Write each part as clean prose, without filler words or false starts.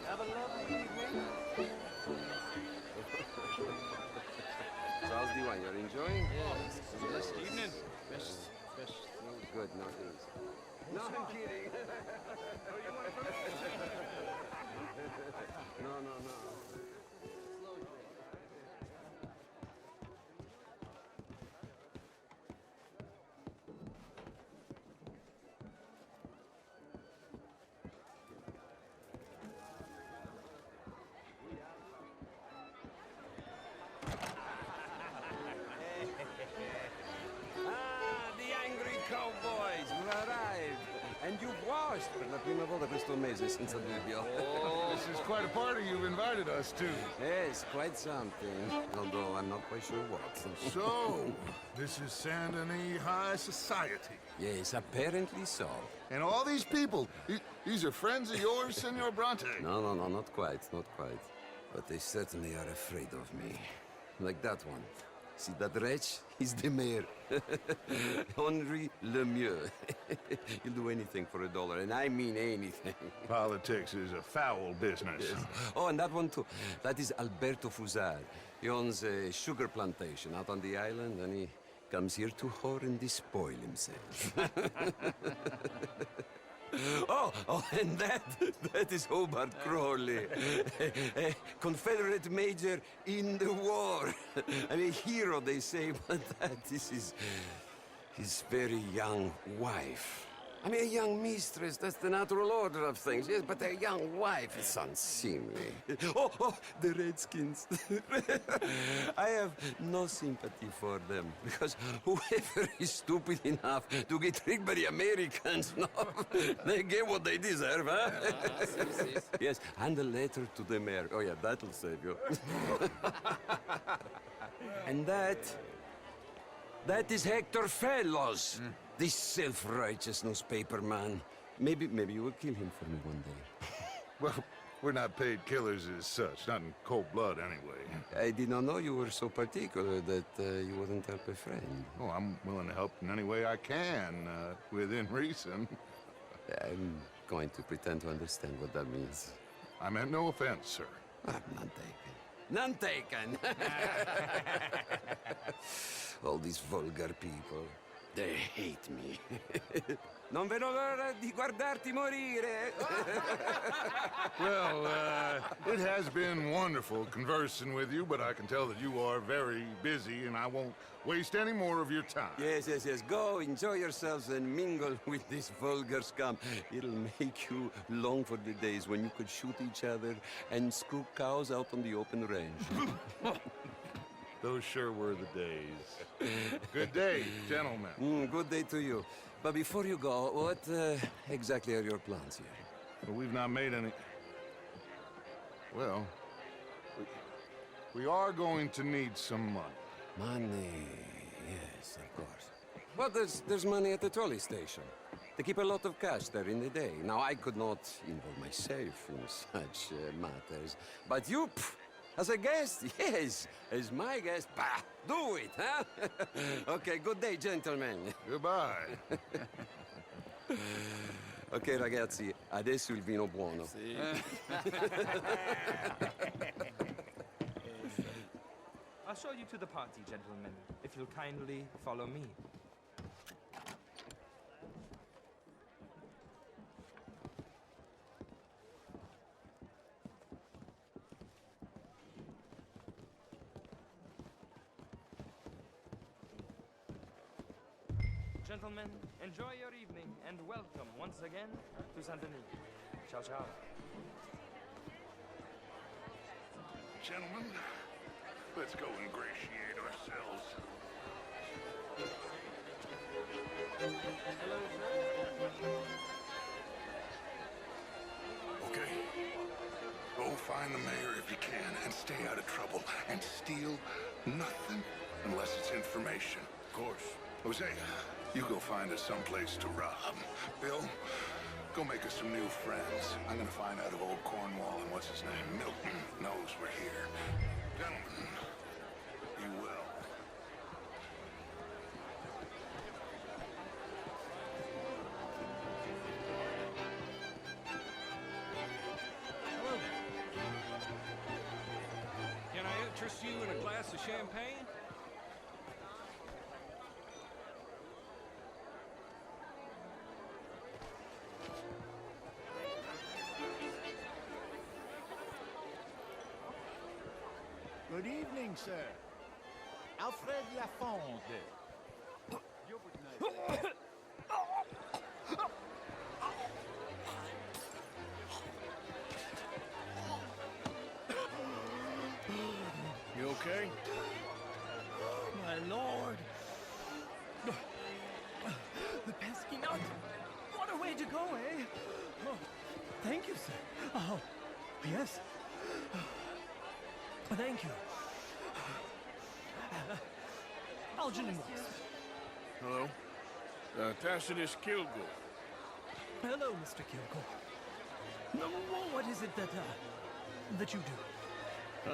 Have a lovely evening. Charles Diwan, you're enjoying? Yes. Yes. Evening. Best. Good, no thanks. No, I'm kidding. No. The angry cowboys have arrived. And you've washed per la prima volta questo mese, senza dubbio. Oh, this is quite a party you've invited us to. Yes, quite something. Although I'm not quite sure what. So, this is Saint Denis High Society. Yes, apparently so. And all these people, these are friends of yours, Senor Bronte? No, not quite, not quite. But they certainly are afraid of me. Like that one. See that wretch? He's the mayor. Henri Lemieux. He'll do anything for $1, and I mean anything. Politics is a foul business. Yes. Oh, and that one too. That is Alberto Fusar. He owns a sugar plantation out on the island, and he comes here to whore and despoil himself. Oh, and that is Hobart Crawley, a Confederate major in the war. I mean, a hero, they say, but that is his very young wife. I mean, a young mistress, that's the natural order of things, yes, but a young wife is unseemly. Oh, the Redskins. I have no sympathy for them, because whoever is stupid enough to get tricked by the Americans, no, they get what they deserve, huh? Yes, and a letter to the mayor. Oh, yeah, that'll save you. And that is Hector Fellows. This self-righteous newspaper man. Maybe you will kill him for me one day. Well, we're not paid killers as such, not in cold blood anyway. I did not know you were so particular that you wouldn't help a friend. Oh, I'm willing to help in any way I can, within reason. I'm going to pretend to understand what that means. I meant no offense, sir. None taken. None taken! All these vulgar people. They hate me. Non vedo l'ora di guardarti morire. Well, it has been wonderful conversing with you, but I can tell that you are very busy, and I won't waste any more of your time. Yes. Go, enjoy yourselves, and mingle with this vulgar scum. It'll make you long for the days when you could shoot each other and screw cows out on the open range. Those sure were the days. Good day, gentlemen. Good day to you. But before you go, what exactly are your plans here? Well, we've not made any... Well, we are going to need some money. Money, yes, of course. But there's money at the trolley station. They keep a lot of cash there in the day. Now, I could not involve myself in such matters. But you, as a guest, yes, as my guest, bah, do it, huh? Okay, good day, gentlemen. Goodbye. Ok, ragazzi, adesso il vino buono. Sì. I'll show you to the party, gentlemen, if you'll kindly follow me. Gentlemen, enjoy your evening and welcome once again to Saint Denis. Ciao, ciao. Gentlemen, let's go ingratiate ourselves. Okay. Go find the mayor if you can and stay out of trouble and steal nothing unless it's information. Of course. Hosea, you go find us someplace to rob. Bill, go make us some new friends. I'm gonna find out if old Cornwall and what's his name, Milton, knows we're here. Gentlemen, be well. interest you in a glass of champagne? Good evening, sir. Alfred Lafonde. You okay? My lord! The pesky nut! What a way to go, eh? Oh, thank you, sir. Oh, yes. Thank you. Algernon Moss. Hello. Tacitus Kilgore. Hello, Mr. Kilgore. No, what is it that you do?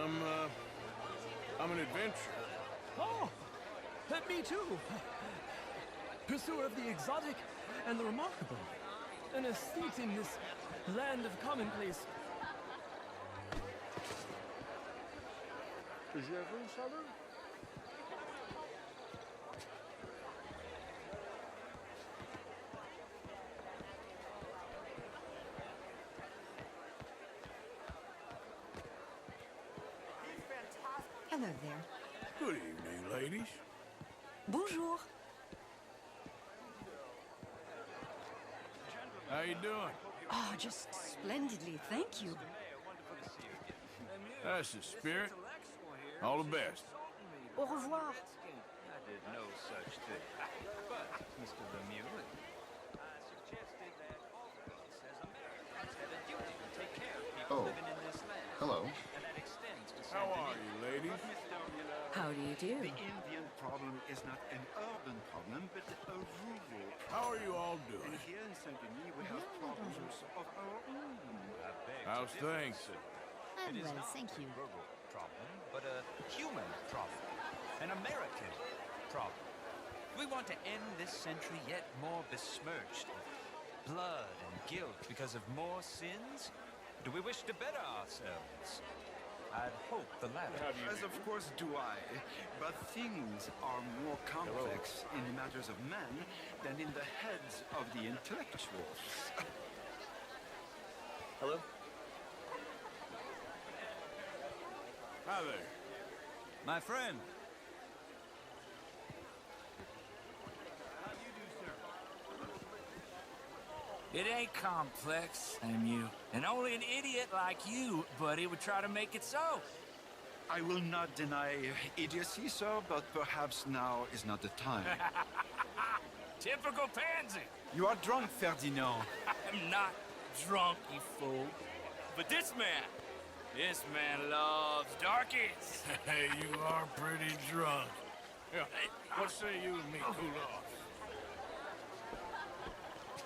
I'm an adventurer. Oh, me too. Pursuer of the exotic and the remarkable. An estate in this land of commonplace. Hello there. Good evening, ladies. Bonjour. How you doing? Oh, just splendidly, thank you. That's the spirit. All the best. Au revoir. I did no such thing. But, Mr. Lemieux, I suggested that all of us as Americans had a duty to take care of people living in this land. Hello. And that extends to How are you, ladies? How do you do? The Indian problem is not an urban problem, but a rural. How are you all And doing? here in Saint-Denis, we have problems of our own. How's things? I'm It is well, not thank you. a rural problem, but a human problem. An American problem. We want to end this century yet more besmirched with blood and guilt because of more sins? Do we wish to better ourselves? I'd hope the latter. As of course do I, but things are more complex in matters of men than in the heads of the intellectuals. Hello? Hi there. My friend. It ain't complex, MU. And only an idiot like you, buddy, would try to make it so. I will not deny idiocy, sir, but perhaps now is not the time. Typical pansy. You are drunk, Ferdinand. I'm not drunk, you fool. But this man loves darkies. Hey, you are pretty drunk. Yeah, what say you and me cool off?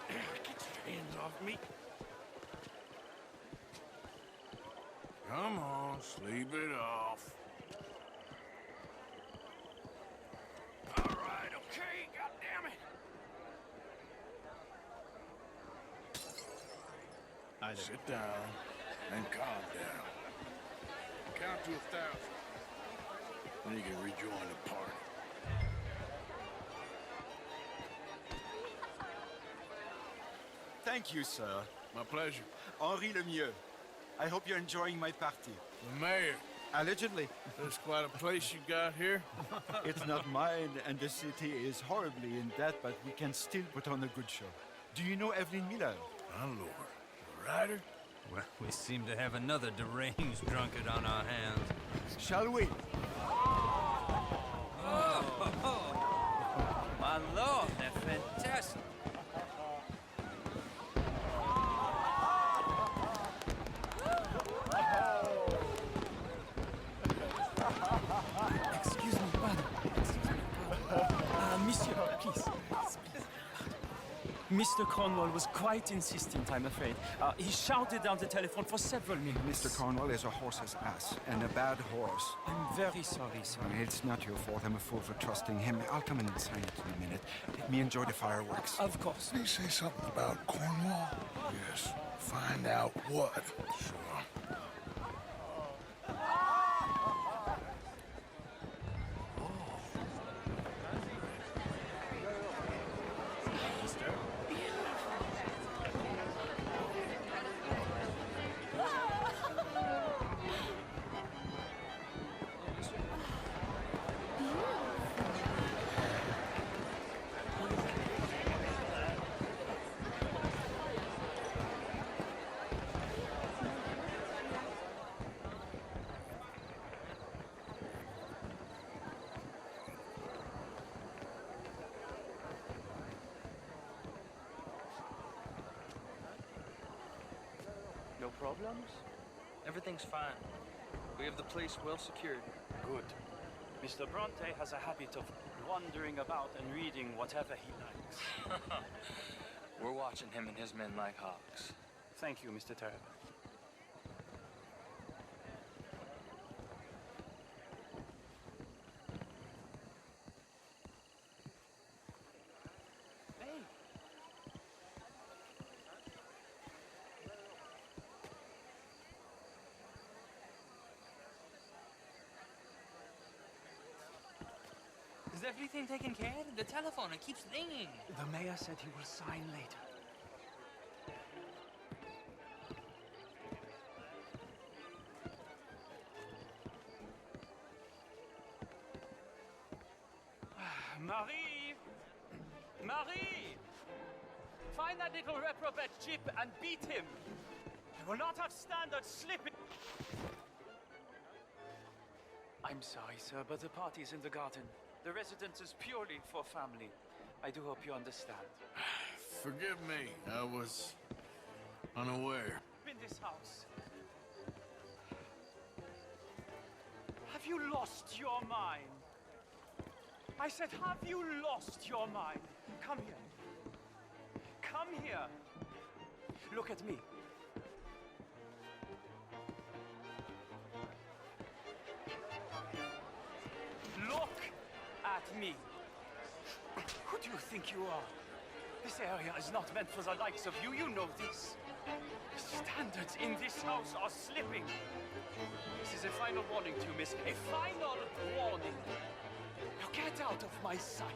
Get your hands off me. Come on, sleep it off. All right, okay, goddammit. Sit down and calm down. Count to 1,000. Then you can rejoin the party. Thank you, sir. My pleasure. Henri Lemieux. I hope you're enjoying my party. The mayor. Allegedly. There's quite a place you got here. It's not mine, and the city is horribly in debt, but we can still put on a good show. Do you know Evelyn Miller? My lord. The writer? Well, we seem to have another deranged drunkard on our hands. Shall we? My lord, they're fantastic. Excuse me, pardon. Monsieur, please. Mr. Cornwall was quite insistent, I'm afraid. He shouted down the telephone for several minutes. Mr. Cornwall is a horse's ass, and a bad horse. I'm very sorry, sir. It's not your fault. I'm a fool for trusting him. I'll come in and sign it in a minute. Let me enjoy the fireworks. Of course. Did he say something about Cornwall? Yes. Find out what. Sure. problems? Everything's fine. We have the place well secured. Good. Mr. Bronte has a habit of wandering about and reading whatever he likes. We're watching him and his men like hawks. Thank you, Mr. Terrell. Is everything taken care of? The telephone, it keeps ringing. The mayor said he will sign later. Marie! Marie! Find that little reprobate Chip and beat him! I will not have standards slipping! I'm sorry, sir, but the party's in the garden. The residence is purely for family. I do hope you understand. Forgive me. I was unaware. In this house. Have you lost your mind? I said, have you lost your mind? Come here. Come here. Look at me. Look at me. Who do you think you are? This area is not meant for the likes of you. You know this. Standards in this house are slipping. This is a final warning to you, miss. A final warning. Now get out of my sight.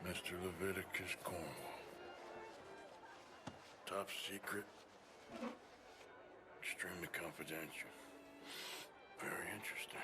Mr. Leviticus Cornwall. Top secret. Extremely confidential. Very interesting.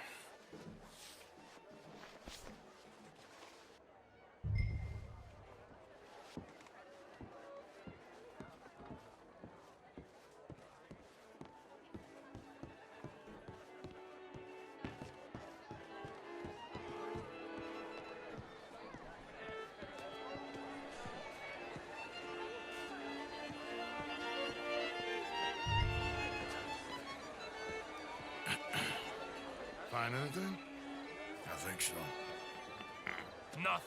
Find anything? I think so. Nothing.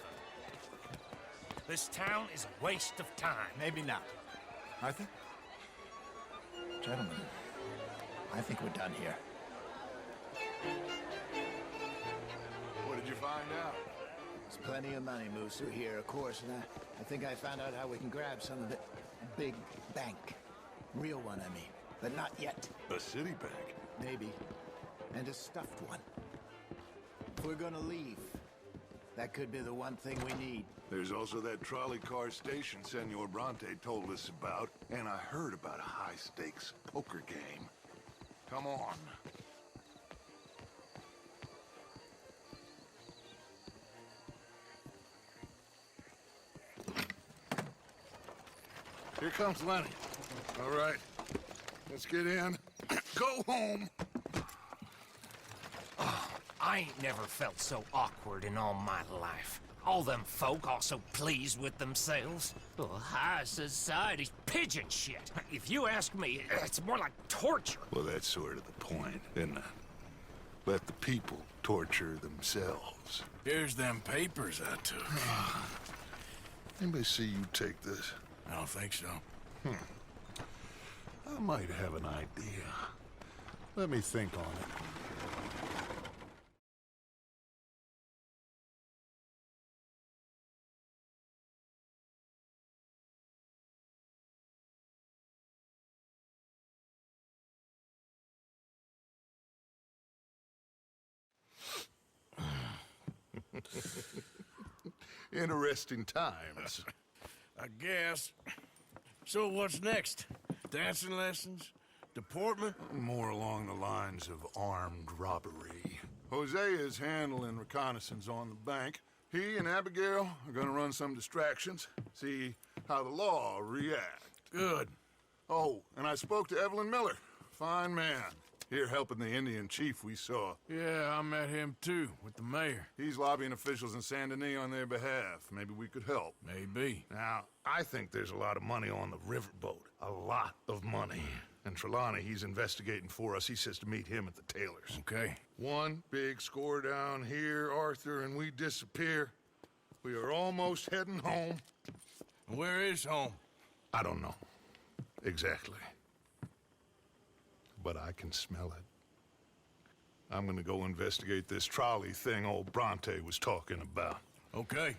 This town is a waste of time. Maybe not. Arthur? Gentlemen, I think we're done here. What did you find out? There's plenty of money moves through here, of course, and I think I found out how we can grab some of it. Big bank. Real one, I mean. But not yet. A city bank? Maybe. And a stuffed one. If we're gonna leave, that could be the one thing we need. There's also that trolley car station Senor Bronte told us about, and I heard about a high-stakes poker game. Come on. Here comes Lenny. All right, let's get in. Go home. I ain't never felt so awkward in all my life. All them folk all so pleased with themselves. Oh, high society's pigeon shit. If you ask me, it's more like torture. Well, that's sort of the point, isn't it? Let the people torture themselves. Here's them papers I took. Anybody see you take this? I don't think so. I might have an idea. Let me think on it. Interesting times. I guess. So what's next? Dancing lessons? Deportment? More along the lines of armed robbery. Hosea is handling reconnaissance on the bank. He and Abigail are gonna run some distractions, see how the law reacts. Good. Oh, and I spoke to Evelyn Miller. Fine man. Here helping the Indian chief we saw. Yeah, I met him too, with the mayor. He's lobbying officials in Saint Denis on their behalf. Maybe we could help. Maybe. Now, I think there's a lot of money on the riverboat. A lot of money. And Trelawney, he's investigating for us. He says to meet him at the Taylors. Okay. One big score down here, Arthur, and we disappear. We are almost heading home. Where is home? I don't know. Exactly. But I can smell it. I'm gonna go investigate this trolley thing old Bronte was talking about. Okay.